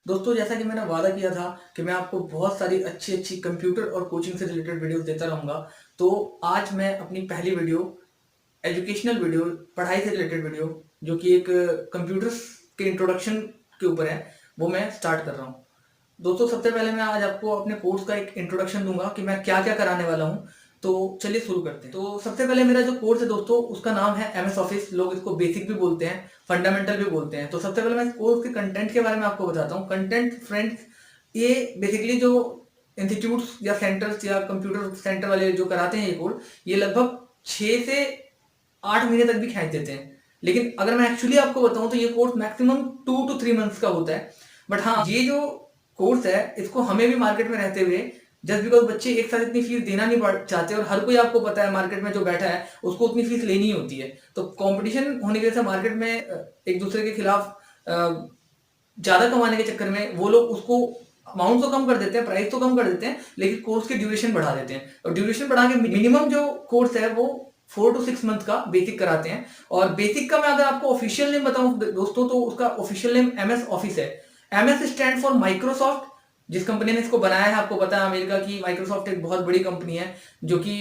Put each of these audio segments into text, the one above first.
दोस्तों, जैसा कि मैंने वादा किया था कि मैं आपको बहुत सारी अच्छी-अच्छी कंप्यूटर और कोचिंग से रिलेटेड वीडियोज़ देता रहूँगा। तो आज मैं अपनी पहली वीडियो, एजुकेशनल वीडियो, पढ़ाई से रिलेटेड वीडियो, जो कि एक कंप्यूटर्स के इंट्रोडक्शन के ऊपर है, वो मैं स्टार्ट कर रहा हूँ। दोस्तों, सबसे पहले मैं आज आपको अपने कोर्स का एक इंट्रोडक्शन दूँगा कि मैं क्या-क्या कराने वाला हूँ। तो चलिए शुरू करते हैं। तो सबसे पहले मेरा जो कोर्स है दोस्तों, उसका नाम है एमएस ऑफिस। लोग इसको बेसिक भी बोलते हैं, फंडामेंटल भी बोलते हैं। तो सबसे पहले मैं इस कोर्स के कंटेंट के बारे में आपको बताता हूँ। कंटेंट फ्रेंड्स, ये बेसिकली जो इंस्टीट्यूट्स या सेंटर्स या कंप्यूटर सेंटर वाले जो कराते हैं ये कोर्स, ये लगभग 6 से 8 महीने तक भी खींच देते हैं। लेकिन अगर मैं एक्चुअली आपको बताऊं तो ये कोर्स मैक्सिमम 2 to 3 मंथ्स का होता है। बट हाँ, ये जो कोर्स है इसको हमें भी मार्केट में रहते हुए, जस्ट बिकॉज बच्चे एक साथ इतनी फीस देना नहीं चाहते, और हर कोई आपको पता है मार्केट में जो बैठा है उसको उतनी फीस लेनी होती है। तो कंपटीशन होने की वजह से मार्केट में एक दूसरे के खिलाफ ज्यादा कमाने के चक्कर में वो लोग उसको अमाउंट तो कम कर देते हैं, प्राइस तो कम कर देते हैं, लेकिन कोर्स की ड्यूरेशन बढ़ा देते हैं। और ड्यूरेशन बढ़ा के मिनिमम जो कोर्स है वो 4 to 6 मंथ का बेसिक कराते हैं। और बेसिक का मैं अगर आपको ऑफिशियल नेम बताऊं दोस्तों, तो उसका ऑफिशियल नेम एमएस ऑफिस है। MS stand for Microsoft. जिस कंपनी ने इसको बनाया है, आपको पता है अमेरिका की माइक्रोसॉफ्ट एक बहुत बड़ी कंपनी है जो कि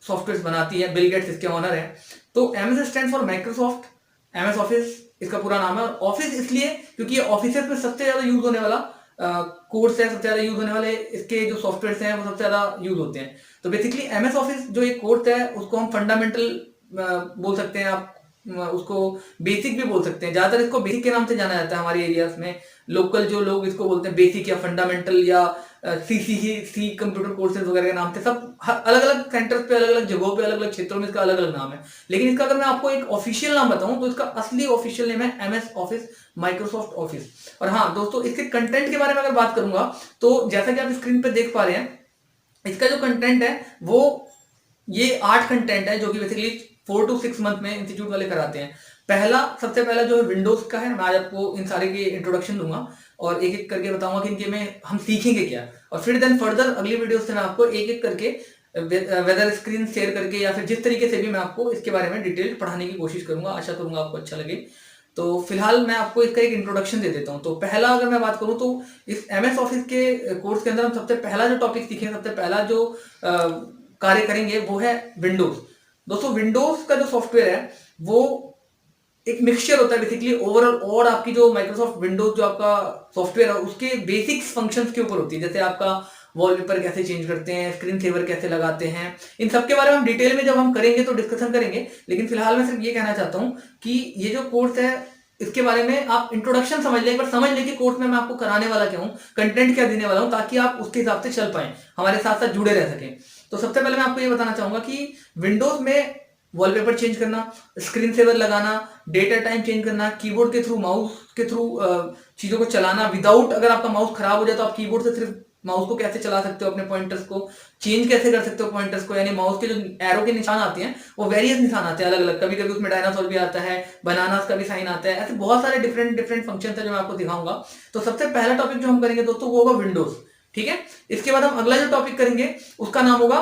सॉफ्टवेयर बनाती है। बिल गेट्स इसके ऑनर है। तो MS stand for Microsoft, MS office इसका पूरा नाम है। और ऑफिस इसलिए क्योंकि ये ऑफिस में सबसे ज्यादा यूज होने वाला कोर्स है, सबसे ज्यादा यूज होने वाले इसके जो सॉफ्टवेयर हैं वो सबसे ज्यादा यूज होते हैं। तो बेसिकली एमएस ऑफिस जो एक कोर्स है उसको हम फंडामेंटल बोल सकते हैं, आप उसको बेसिक भी बोल सकते हैं। ज्यादातर इसको बेसिक के नाम से जाना जाता है हमारे एरियाज में। लोकल जो लोग इसको बोलते हैं बेसिक या फंडामेंटल या सी कंप्यूटर कोर्सेज वगैरह के नाम से। सब अलग अलग सेंटर्स पे, अलग अलग जगहों पे, अलग अलग क्षेत्रों में इसका अलग अलग नाम है। लेकिन इसका अगर मैं आपको एक ऑफिशियल नाम बताऊं तो इसका असली ऑफिशियल नेम है एमएस ऑफिस, माइक्रोसॉफ्ट ऑफिस। और हाँ दोस्तों, इसके कंटेंट के बारे में अगर बात करूंगा तो जैसा कि आप स्क्रीन पे देख पा रहे हैं, इसका जो कंटेंट है वो ये 8 कंटेंट है जो कि बेसिकली 4 to 6 मंथ में इंस्टीट्यूट वाले कराते हैं। सबसे पहला जो है विंडोज का है। मैं आज आपको इन सारे के इंट्रोडक्शन दूंगा और एक एक करके बताऊंगा कि इनके में हम सीखेंगे क्या। और फिर देन फर्दर अगली वीडियो से मैं आपको एक एक करके वेदर स्क्रीन शेयर करके या फिर जिस तरीके से भी मैं आपको इसके बारे में डिटेल पढ़ाने की कोशिश करूंगा। आशा करूंगा आपको अच्छा लगे। तो फिलहाल मैं आपको इसका एक इंट्रोडक्शन दे देता हूँ। तो पहला अगर मैं बात करूँ तो इस एमएस ऑफिस के कोर्स के अंदर हम सबसे पहला जो टॉपिक सीखेंगे, सबसे पहला जो कार्य करेंगे वो है विंडोज। दोस्तों, विंडोज का जो सॉफ्टवेयर है वो एक मिक्सचर होता है बेसिकली ओवरऑल, और आपकी जो माइक्रोसॉफ्ट विंडोज जो आपका सॉफ्टवेयर है उसके बेसिक फंक्शंस के ऊपर होती है। जैसे आपका वॉलपेपर कैसे चेंज करते हैं, स्क्रीन सेवर कैसे लगाते हैं, इन सब के बारे में हम डिटेल में जब हम करेंगे तो डिस्कशन करेंगे। लेकिन फिलहाल मैं सिर्फ ये कहना चाहता हूँ कि ये जो कोर्स है इसके बारे में आप इंट्रोडक्शन समझ लें, एक बार समझ लें कि कोर्स में मैं आपको कराने वाला क्या हूँ, कंटेंट क्या देने वाला हूँ, ताकि आप उसके हिसाब से चल पाए, हमारे साथ साथ जुड़े रह सकें। तो सबसे पहले मैं आपको ये बताना चाहूंगा कि विंडोज में वॉलपेपर चेंज करना, स्क्रीन सेवर लगाना, डेटा टाइम चेंज करना, कीबोर्ड के थ्रू, माउस के थ्रू चीजों को चलाना विदाउट, अगर आपका माउस खराब हो जाए तो आप कीबोर्ड से सिर्फ माउस को कैसे चला सकते हो, अपने पॉइंटर्स को चेंज कैसे कर सकते हो पॉइंटर्स को। यानी माउस के जो एरो के निशान आते हैं वो वेरियस निशान आते हैं अलग अलग। कभी कभी उसमें डायनासोर भी आता है, बनानास का भी साइन आता है। ऐसे बहुत सारे डिफरेंट डिफरेंट फंक्शन है जो मैं आपको दिखाऊंगा। तो सबसे पहला टॉपिक जो हम करेंगे दोस्तों वो होगा विंडोज। ठीक है, इसके बाद हम अगला जो टॉपिक करेंगे उसका नाम होगा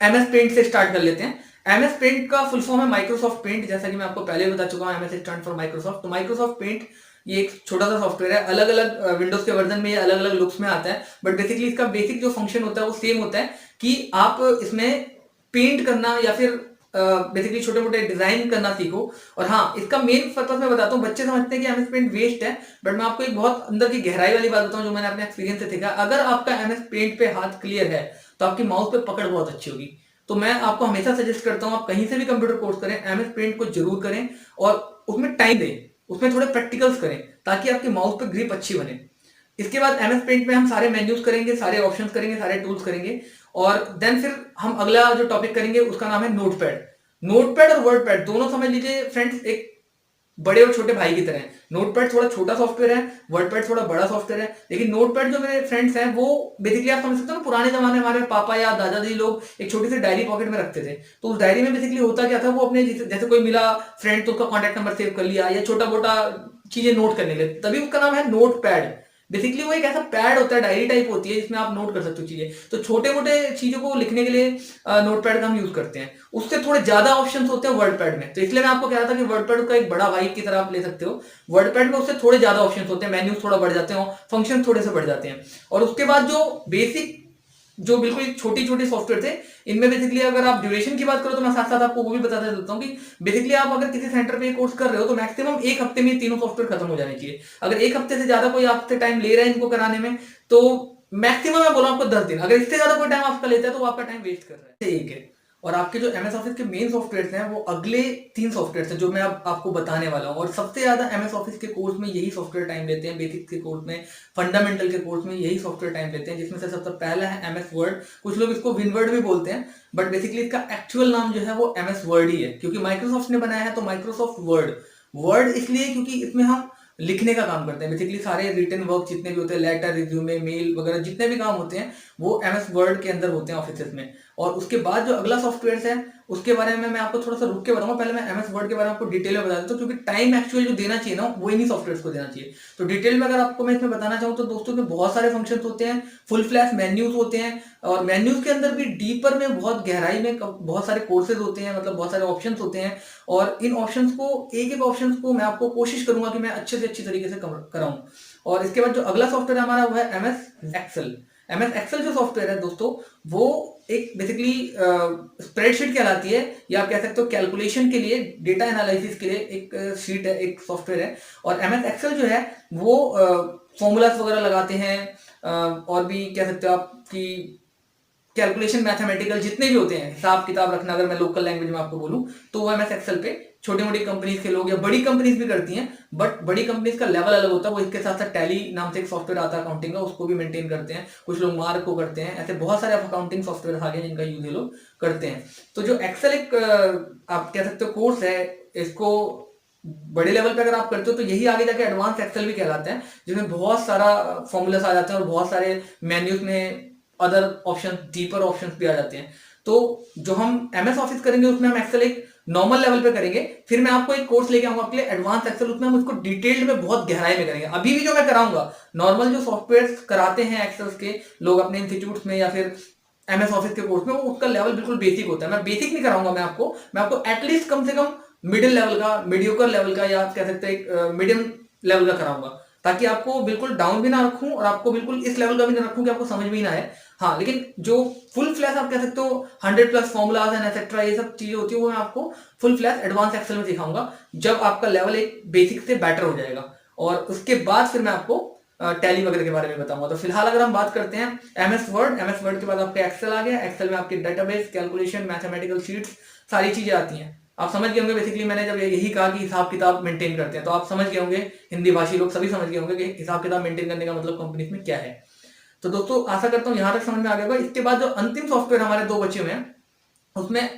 एमएस पेंट। से स्टार्ट कर लेते हैं। एमएस पेंट का फुल फॉर्म है माइक्रोसॉफ्ट पेंट, जैसा कि मैं आपको पहले भी बता चुका हूं। MS stand for Microsoft. तो माइक्रोसॉफ्ट पेंट ये एक छोटा सा सॉफ्टवेयर है। अलग अलग विंडोज के वर्जन में ये अलग अलग लुक्स में आता है, बट बेसिकली इसका बेसिक जो फंक्शन होता है वो सेम होता है कि आप इसमें पेंट करना या फिर बेसिकली छोटे मोटे डिजाइन करना सीखो। और हाँ, इसका मेन पर्पस मैं बताता हूँ। बच्चे समझते हैं कि एमएस पेंट वेस्ट है, बट मैं आपको एक बहुत अंदर की गहराई वाली बात बताऊं जो मैंने अपने एक्सपीरियंस से देखा। अगर आपका एमएस पेंट पे हाथ क्लियर है तो आपकी माउस पे पकड़ बहुत अच्छी होगी। तो मैं आपको हमेशा सजेस्ट करता हूं, आप कहीं से भी कंप्यूटर कोर्स करें, एमएस पेंट को जरूर करें और उसमें टाइम दें, उसमें थोड़े प्रैक्टिकल्स करें ताकि आपकी माउस पे ग्रिप अच्छी बने। इसके बाद एमएस पेंट में हम सारे मेन्यूज करेंगे, सारे ऑप्शंस करेंगे, सारे टूल्स करेंगे। और देन फिर हम अगला जो टॉपिक करेंगे उसका नाम है नोटपैड। नोटपैड और वर्डपैड दोनों समझ लीजिए फ्रेंड्स एक बड़े और छोटे भाई की तरह है। नोटपैड थोड़ा छोटा सॉफ्टवेयर है, वर्डपैड थोड़ा बड़ा सॉफ्टवेयर है। लेकिन नोटपैड जो मेरे फ्रेंड्स हैं वो बेसिकली आप समझ सकते हो ना, पुराने जमाने में हमारे पापा या दादाजी लोग एक छोटी सी डायरी पॉकेट में रखते थे। तो उस डायरी में बेसिकली होता क्या था, वो अपने जैसे कोई मिला फ्रेंड तो उसका कॉन्टैक्ट नंबर सेव कर लिया या छोटा मोटा चीजें नोट करने लगे, तभी उसका नाम है नोटपैड। बेसिकली वो एक ऐसा पैड होता है, डायरी टाइप होती है जिसमें आप नोट कर सकते हो चीजें। तो छोटे मोटे चीजों को लिखने के लिए नोट पैड का हम यूज करते हैं। उससे थोड़े ज्यादा ऑप्शन होते हैं वर्ड पैड में, तो इसलिए मैं आपको कह रहा था कि वर्ड पैड का एक बड़ा भाई की तरह आप ले सकते हो। वर्ड पैड में उससे थोड़े ज्यादा ऑप्शन होते हैं, मेन्यूज थोड़ा बढ़ जाते हैं, फंक्शन थोड़े से बढ़ जाते हैं। और उसके बाद जो बेसिक, जो बिल्कुल छोटी छोटी सॉफ्टवेयर थे, इनमें बेसिकली अगर आप ड्यूरेशन की बात करो तो मैं साथ साथ आपको वो भी बताता चलता हूँ कि बेसिकली आप अगर किसी सेंटर पे कोर्स कर रहे हो तो मैक्सिमम एक हफ्ते में तीनों सॉफ्टवेयर खत्म हो जाने चाहिए। अगर एक हफ्ते से ज्यादा कोई आपसे टाइम ले रहा है इनको कराने में, तो मैक्सिमम मैं बोला आपको 10 दिन। अगर इससे ज्यादा कोई टाइम आपका लेता है तो वो आपका टाइम वेस्ट कर रहा है। एक है। और आपके जो एमएस ऑफिस के मेन सॉफ्टवेयर हैं वो अगले 3 सॉफ्टवेयर हैं जो मैं अब आपको बताने वाला हूँ। और सबसे ज्यादा एमएस ऑफिस के कोर्स में यही सॉफ्टवेयर टाइम लेते हैं, बेसिक के कोर्स में, फंडामेंटल के कोर्स में यही सॉफ्टवेयर टाइम लेते हैं, जिसमें से सबसे पहला है एमएस वर्ड। कुछ लोग इसको विनवर्ड भी बोलते हैं, बट बेसिकली इसका एक्चुअल नाम जो है वो एमएस वर्ड ही है, क्योंकि माइक्रोसॉफ्ट ने बनाया है तो माइक्रोसॉफ्ट वर्ड। वर्ड इसलिए क्योंकि इसमें हम लिखने का काम करते हैं। बेसिकली सारे रिटन वर्क जितने भी होते हैं, लेटर, रिज्यूमे, मेल वगैरह जितने भी काम होते हैं वो एमएस वर्ड के अंदर होते हैं ऑफिस में। और उसके बाद जो अगला सॉफ्टवेयर है उसके बारे में मैं आपको थोड़ा सा रुक के बताऊंगा। पहले मैं एमएस वर्ड के बारे में आपको डिटेल में बता देता हूँ, क्योंकि टाइम एक्चुअली जो देना चाहिए ना वो इन्हीं सॉफ्टवेयर को देना चाहिए। तो डिटेल में अगर आपको मैं इसमें बताना चाहूँ तो दोस्तों में बहुत सारे फंक्शन होते हैं, फुल फ्लैश मेन्यूज होते हैं, और मेन्यूज के अंदर भी डीपर में बहुत गहराई में बहुत सारे कोर्सेज होते हैं, मतलब बहुत सारे ऑप्शन होते हैं। और इन ऑप्शंस को, एक एक ऑप्शन को मैं आपको कोशिश करूंगा कि मैं अच्छे से अच्छी तरीके से कराऊं। और इसके बाद जो अगला सॉफ्टवेयर हमारा वो है एमएस एक्सेल। एमएस एक्सेल जो सॉफ्टवेयर है दोस्तों, वो एक बेसिकली स्प्रेडशीट कहलाती है, या आप कह सकते हो कैलकुलेशन के लिए, डेटा एनालिसिस के लिए एक शीट है, एक सॉफ्टवेयर है। और एमएस एक्सेल जो है वो फॉर्मूलाज वगैरह लगाते हैं, और भी कह सकते हो आप कि कैलकुलेशन, मैथमेटिकल जितने भी होते हैं, हिसाब किताब रखना, अगर मैं लोकल लैंग्वेज में आपको बोलूं तो वो एमएस एक्सेल पे छोटी मोटी कंपनीज के लोग या बड़ी कंपनीज भी करती हैं, बट बड़ी कंपनीज का लेवल अलग होता है। वो इसके साथ साथ टैली नाम से एक सॉफ्टवेयर आता है अकाउंटिंग का, उसको भी मेंटेन करते हैं। कुछ लोग मार्क को करते हैं, ऐसे बहुत सारे अकाउंटिंग सॉफ्टवेयर आ गए जिनका यूज ये लोग करते हैं। तो जो एक्सेल एक आप कह सकते हो कोर्स है, इसको बड़े लेवल पे अगर आप करते हो तो यही आगे जाके एडवांस एक्सेल भी कहलाता है, जिसमें बहुत सारा फॉर्मूलास आ जाते हैं और बहुत सारे मेन्यूज में अदर ऑप्शन, डीपर ऑप्शन भी आ जाते हैं। तो जो हम एमएस ऑफिस करेंगे उसमें हम एक्सेल एक नॉर्मल लेवल पे करेंगे, फिर मैं आपको एक कोर्स लेके आऊंगा आपके लिए एडवांस एक्सेल, उसमें हम उसको डिटेल्ड में बहुत गहराई में करेंगे। अभी भी जो मैं कराऊंगा, नॉर्मल जो सॉफ्टवेयर कराते हैं एक्सेल के लोग अपने इंस्टीट्यूट में या फिर एमएस ऑफिस के कोर्स में, वो उसका लेवल बिल्कुल बेसिक होता है। मैं बेसिक नहीं कराऊंगा, मैं आपको एटलीस्ट कम से कम मिडिल लेवल का, मीडियोकर लेवल का, या कह सकते हैं मीडियम लेवल का कराऊंगा, ताकि आपको बिल्कुल डाउन भी ना रखूं और आपको बिल्कुल इस लेवल का भी ना रखूं कि आपको समझ में ही ना आए। हाँ, लेकिन जो फुल फ्लैश आप कह सकते हो 100+ फॉर्मुलाज एंड एटसेट्रा, ये सब चीजें होती है, वो मैं आपको फुल फ्लैश एडवांस एक्सेल में सिखाऊंगा जब आपका लेवल एक बेसिक से बेटर हो जाएगा। और उसके बाद फिर मैं आपको टैली वगैरह के बारे में बताऊंगा। तो फिलहाल अगर हम बात करते हैं एमएस वर्ड के बाद आपका एक्सेल आ गया। एक्सेल में आपके डेटाबेस, कैलकुलेशन, मैथमेटिकल शीट्स, सारी चीजें आती हैं। आप समझ गए होंगे, बेसिकली मैंने जब यही कहा कि हिसाब किताब मेंटेन करते हैं, तो आप समझ गए होंगे, हिंदी भाषी लोग सभी समझ गए होंगे कि हिसाब किताब मेंटेन करने का मतलब कंपनी में क्या है। तो दोस्तों आशा करता हूँ यहां तक समझ में आ गया होगा। इसके बाद जो अंतिम सॉफ्टवेयर हमारे 2 बचे हुए हैं, उसमें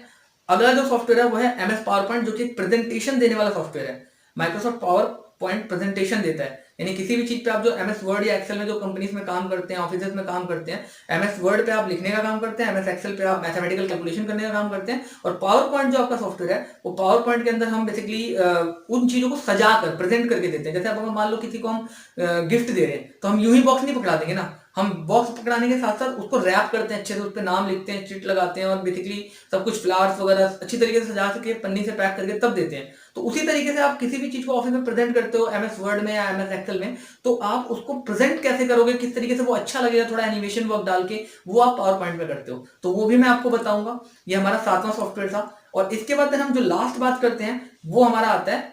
अगला जो सॉफ्टवेयर है वो है एमएस पावर पॉइंट, जो कि प्रेजेंटेशन देने वाला सॉफ्टवेयर है। माइक्रोसॉफ्ट पावर पॉइंट प्रेजेंटेशन देता है, यानी किसी भी चीज पे आप जो एमएस वर्ड या एक्सेल में जो कंपनीज में काम करते हैं, ऑफिस में काम करते हैं, एमएस वर्ड पे आप लिखने का काम करते हैं, एमएस एक्सेल पे आप मैथमेटिकल कैलकुलेशन करने का काम करते हैं। और पावर पॉइंट जो आपका सॉफ्टवेयर है, वो पावर पॉइंट के अंदर हम बेसिकली उन चीजों को सजा कर प्रेजेंट करके देते हैं। जैसे अब मान लो किसी को हम गिफ्ट दे रहे हैं, तो हम यूं ही बॉक्स नहीं पकड़ा देंगे ना, हम बॉक्स पकड़ाने के साथ साथ उसको रैप करते हैं अच्छे से, उस पर नाम लिखते हैं, चिट लगाते हैं, और बेसिकली सब कुछ फ्लावर्स वगैरह अच्छी तरीके से सजा के पन्नी से पैक करके तब देते हैं। तो उसी तरीके से आप किसी भी चीज को ऑफिस में प्रेजेंट करते हो एमएस वर्ड में या एमएस एक्सेल में, तो आप उसको प्रेजेंट कैसे करोगे, किस तरीके से वो अच्छा लगेगा, थोड़ा एनिमेशन वर्क डाल के, वो आप पावर पॉइंट में करते हो, तो वो भी मैं आपको बताऊंगा। ये हमारा 7वां सॉफ्टवेयर था। और इसके बाद हम जो लास्ट बात करते हैं वो हमारा आता है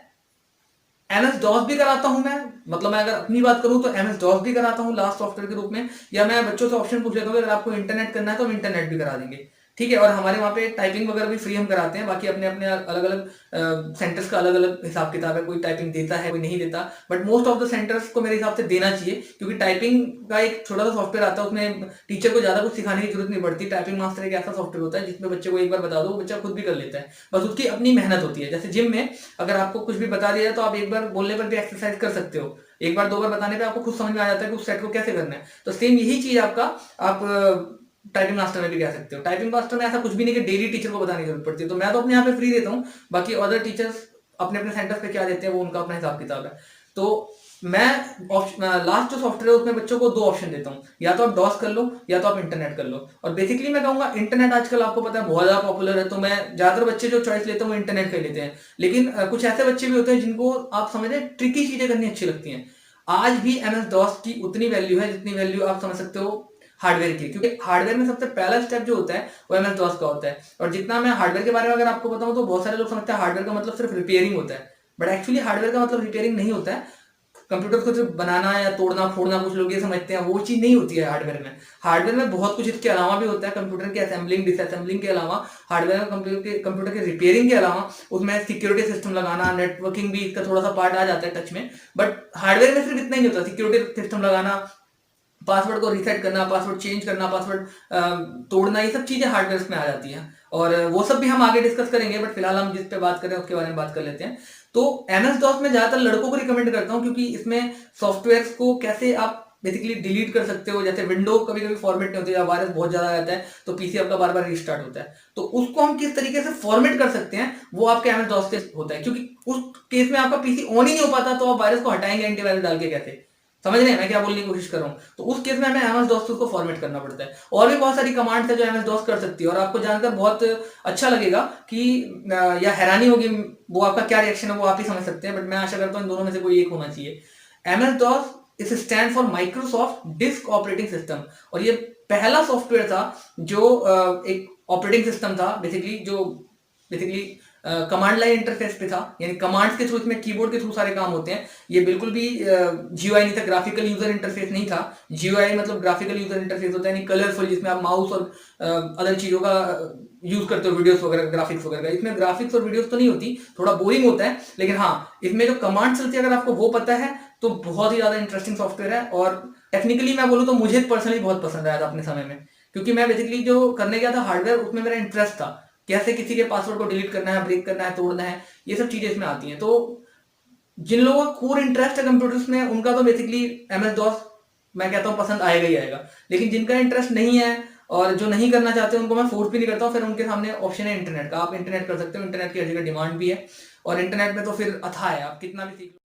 एमएस डॉस भी कराता हूं मैं, मतलब मैं अगर अपनी बात करूं तो एमएस डॉस भी कराता हूं लास्ट सॉफ्टवेयर के रूप में। या मैं बच्चों से ऑप्शन पूछ लेता हूं अगर आपको इंटरनेट करना है तो हम इंटरनेट भी करा देंगे, ठीक है। और हमारे वहाँ पे टाइपिंग वगैरह भी फ्री हम कराते हैं। बाकी अपने अपने अलग अलग सेंटर्स का अलग अलग हिसाब किताब है, कोई टाइपिंग देता है, कोई नहीं देता, but most of the centres को मेरे हिसाब से देना चाहिए, क्योंकि टाइपिंग का एक छोटा सा सॉफ्टवेयर आता है, उसमें टीचर को ज्यादा कुछ सिखाने की जरूरत नहीं पड़ती। टाइपिंग मास्टर एक ऐसा सॉफ्टवेयर होता है जिसमें बच्चे को एक बार बता दो, बच्चा खुद भी कर लेता है, बस उसकी अपनी मेहनत होती है। जैसे जिम में अगर आपको कुछ भी बता दिया है तो आप एक बार बोलने पर भी एक्सरसाइज कर सकते हो, एक बार 2 बार बताने पे आपको खुद समझ में आ जाता है कि उस सेट को कैसे करना है। तो सेम यही चीज आपका आप टाइपिंग मास्टर में भी कह सकते हो। टाइपिंग मास्टर में ऐसा कुछ भी नहीं कि डेली टीचर को बताने की जरूरत पड़ती है, तो मैं तो अपने यहाँ पे फ्री देता हूँ, बाकी अदर टीचर्स अपने अपने सेंटर्स पे क्या देते हैं वो उनका अपना हिसाब किताब है। तो मैं लास्ट जो सॉफ्टवेयर है उसमें बच्चों को 2 ऑप्शन देता हूँ, या तो आप डॉस कर लो या तो आप इंटरनेट कर लो। और बेसिकली मैं कहूँगा इंटरनेट आजकल आपको पता है बहुत ज़्यादा पॉपुलर है, तो मैं ज़्यादातर बच्चे जो चॉइस लेते हैं वो इंटरनेट का ही लेते हैं। लेकिन कुछ ऐसे बच्चे भी होते हैं जिनको आप समझ रहे हैं ट्रिकी चीज़ें करनी अच्छी लगती हैं। आज भी एमएस डॉस की उतनी वैल्यू है जितनी वैल्यू आप समझ सकते हो हार्डवेयर की, क्योंकि हार्डवेयर में सबसे पहला स्टेप जो होता है वो एमएस डॉस का होता है। और जितना मैं हार्डवेयर के बारे में अगर आपको बताऊं तो बहुत सारे लोग समझते हैं हार्डवेयर का मतलब सिर्फ रिपेयरिंग होता है, बट एक्चुअली हार्डवेयर का मतलब रिपेयरिंग नहीं होता है। कंप्यूटर को सिर्फ बनाना या तोड़ना फोड़ना कुछ लोग ये समझते हैं, वो चीज नहीं होती है हार्डवेयर में। हार्डवेयर में बहुत कुछ इसके अलावा भी होता है, कंप्यूटर के असेंबलिंग डिसअसेंबलिंग के अलावा, हार्डवेयर में कंप्यूटर के रिपेयरिंग के अलावा उसमें सिक्योरिटी सिस्टम लगाना, नेटवर्किंग भी इसका थोड़ा सा पार्ट आ जाता है टच में। बट हार्डवेयर में सिर्फ इतना ही होता है, सिक्योरिटी सिस्टम लगाना, पासवर्ड को रीसेट करना, पासवर्ड चेंज करना, पासवर्ड तोड़ना, ये सब चीजें हार्डवेयर में आ जाती हैं। और वो सब भी हम आगे डिस्कस करेंगे, बट फिलहाल हम जिस पे बात करें उसके बारे में बात कर लेते हैं। तो एमएस डॉस में ज्यादातर लड़कों को रिकमेंड करता हूँ, क्योंकि इसमें सॉफ्टवेयर को कैसे आप बेसिकली डिलीट कर सकते हो। जैसे विंडो कभी कभी फॉर्मेट नहीं होती या वायरस बहुत ज्यादा रहता है तो पीसी आपका बार बार रिस्टार्ट होता है, तो उसको हम किस तरीके से फॉर्मेट कर सकते हैं वो आपके एमएस डॉस से होता है। क्योंकि उस केस में आपका पीसी ऑन ही नहीं हो पाता, तो आप वायरस को हटाएंगे एंटीवायरस डाल के कैसे? समझ रहे हैं मैं क्या बोलने की कोशिश कर रहा हूँ? तो उस केस में हमें एमएस डॉस को फॉर्मेट करना पड़ता है। और भी बहुत सारी कमांड्स है जो एमएस डॉस कर सकती है, और आपको जानकर बहुत अच्छा लगेगा कि या हैरानी होगी, वो आपका क्या रिएक्शन है वो आप ही समझ सकते हैं, बट मैं आशा करता हूँ इन दोनों में से कोई एक होना चाहिए। एमएस डॉस इस stand for Microsoft disk operating system, और ये पहला सॉफ्टवेयर था जो एक ऑपरेटिंग सिस्टम था बेसिकली कमांड लाइन इंटरफेस पे था, यानी कमांड्स के थ्रू, इसमें कीबोर्ड के थ्रू सारे काम होते हैं। ये बिल्कुल भी जीयूआई नहीं था, ग्राफिकल यूजर इंटरफेस नहीं था। जीयूआई मतलब ग्राफिकल यूजर इंटरफेस होता है, यानी कलरफुल, जिसमें आप माउस और अदर चीजों का यूज करते हो, वीडियोस वगैरह, ग्राफिक्स वगैरह का। इसमें ग्राफिक्स और वीडियोस तो नहीं होती, थोड़ा बोरिंग होता है, लेकिन हाँ इसमें जो कमांड चलती है अगर आपको वो पता है तो बहुत ही ज्यादा इंटरेस्टिंग सॉफ्टवेयर है। और टेक्निकली मैं बोलूँ तो मुझे पर्सनली बहुत पसंद आया था अपने समय में, क्योंकि मैं बेसिकली जो करने गया था हार्डवेयर, उसमें मेरा इंटरेस्ट था कैसे किसी के पासवर्ड को डिलीट करना है, ब्रेक करना है, तोड़ना है, ये सब चीजें इसमें आती हैं। तो जिन लोगों का कोर इंटरेस्ट है कंप्यूटर्स में, उनका तो बेसिकली एमएस डॉस मैं कहता हूँ पसंद आएगा ही आएगा। लेकिन जिनका इंटरेस्ट नहीं है और जो नहीं करना चाहते उनको मैं फोर्स भी नहीं करता हूँ, फिर उनके सामने ऑप्शन है इंटरनेट का, आप इंटरनेट कर सकते हो। इंटरनेट की हर जगह डिमांड भी है, और इंटरनेट में तो फिर अथाह है, आप कितना भी सीख लो।